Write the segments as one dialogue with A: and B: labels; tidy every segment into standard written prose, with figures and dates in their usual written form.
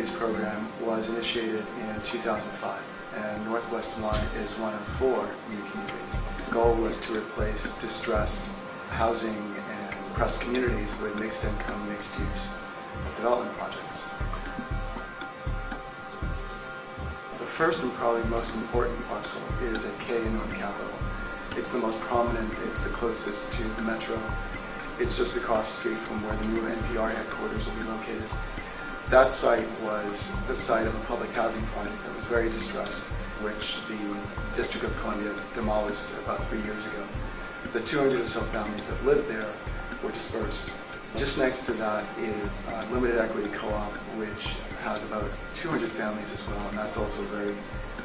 A: Communities program was initiated in 2005, and Northwest One is one of 4 new communities. The goal was to replace distressed housing and oppressed communities with mixed-income, mixed-use development projects. The first and probably most important parcel is at K in North Capitol. It's the most prominent, it's the closest to the metro. It's just across the street from where the new NPR headquarters will be located. That site was the site of a public housing project that was very distressed, which the District of Columbia demolished about 3 years ago. The 200 or so families that lived there were dispersed. Just next to that is Limited Equity Co-op, which has about 200 families as well, and that's also very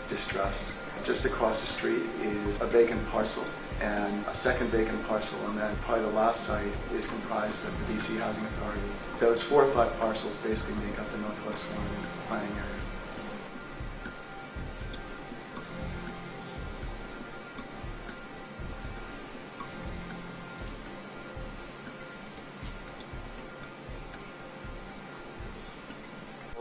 A: distressed. Just across the street is a vacant parcel and a second vacant parcel, and then probably the last site is comprised of the DC Housing Authority. Those 4 or 5 parcels basically make up the Northwest One planning area.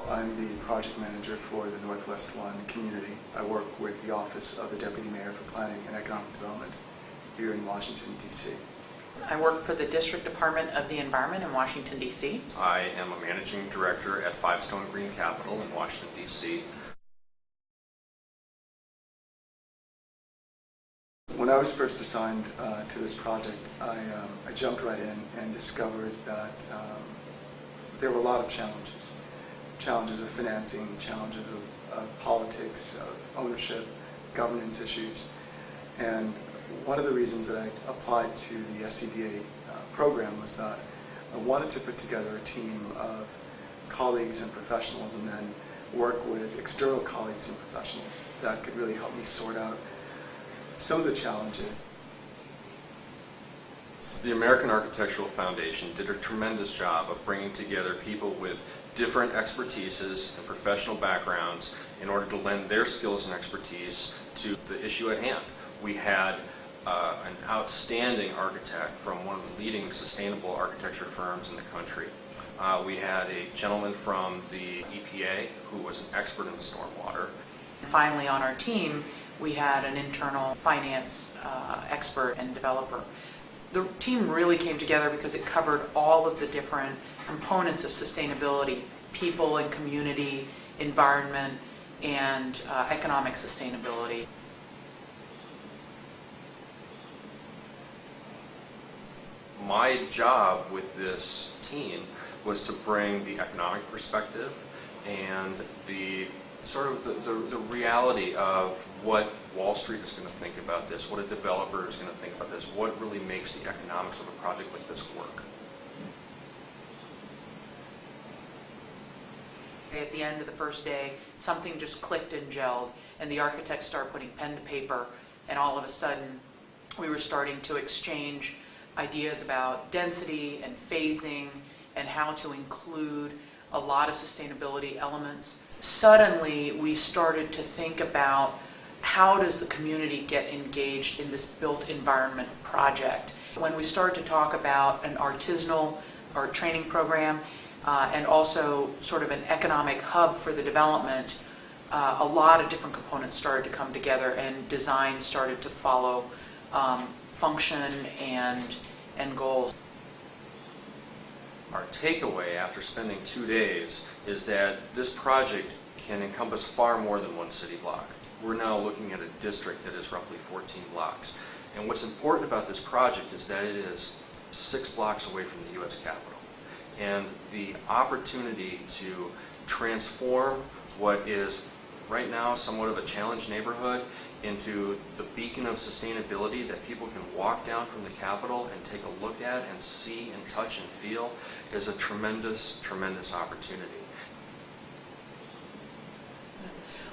A: I'm the project manager for the Northwest One community. I work with the Office of the Deputy Mayor for Planning and Economic Development here in Washington, D.C.
B: I work for the District Department of the Environment in Washington, D.C.
C: I am a managing director at Five Stone Green Capital in Washington, D.C.
A: When I was first assigned to this project, I jumped right in and discovered that there were a lot of challenges. Challenges of financing, challenges of politics, of ownership, governance issues. And one of the reasons that I applied to the SCDA program was that I wanted to put together a team of colleagues and professionals and then work with external colleagues and professionals that could really help me sort out some of the challenges.
C: The American Architectural Foundation did a tremendous job of bringing together people with different expertises and professional backgrounds in order to lend their skills and expertise to the issue at hand. We had an outstanding architect from one of the leading sustainable architecture firms in the country. We had a gentleman from the EPA who was an expert in stormwater.
B: Finally, on our team, we had an internal finance expert and developer. The team really came together because it covered all of the different components of sustainability: people and community, environment, and economic sustainability.
C: My job with this team was to bring the economic perspective and the sort of the reality of what Wall Street is going to think about this, what a developer is going to think about this, what really makes the economics of a project like this work.
B: At the end of the first day, something just clicked and gelled, and the architects started putting pen to paper, and all of a sudden we were starting to exchange ideas about density and phasing and how to include a lot of sustainability elements. Suddenly we started to think about how does the community get engaged in this built environment project. When we started to talk about an artisanal or training program and also sort of an economic hub for the development, a lot of different components started to come together and design started to follow function and goals.
C: Our takeaway after spending 2 days is that this project can encompass far more than one city block. We're now looking at a district that is roughly 14 blocks. And what's important about this project is that it is 6 blocks away from the U.S. Capitol. And the opportunity to transform what is right now somewhat of a challenged neighborhood into the beacon of sustainability that people can walk down from the Capitol and take a look at and see and touch and feel is a tremendous, tremendous opportunity.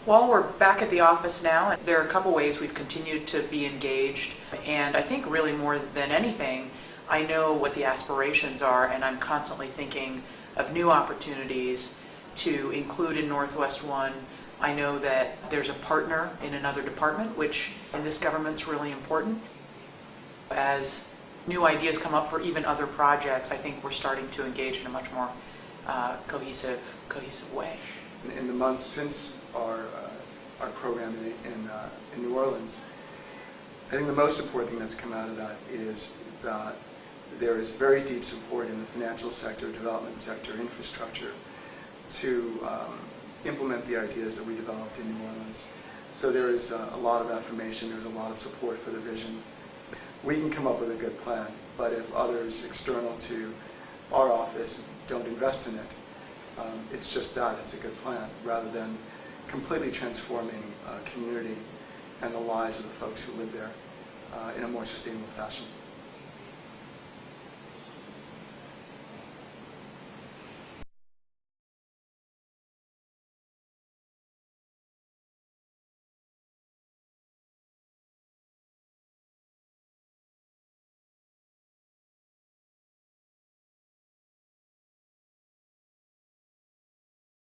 B: Well, we're back at the office now, and there are a couple ways we've continued to be engaged, and I think really more than anything, I know what the aspirations are, and I'm constantly thinking of new opportunities to include in Northwest One. I know that there's a partner in another department, which in this government's really important. As new ideas come up for even other projects, I think we're starting to engage in a much more cohesive way.
A: in the months since our program in New Orleans, I think the most important thing that's come out of that is that there is very deep support in the financial sector, development sector, infrastructure to implement the ideas that we developed in New Orleans. So there is a lot of affirmation, there's a lot of support for the vision. We can come up with a good plan, but if others external to our office don't invest in it, it's just that, it's a good plan, rather than completely transforming a community and the lives of the folks who live there in a more sustainable fashion.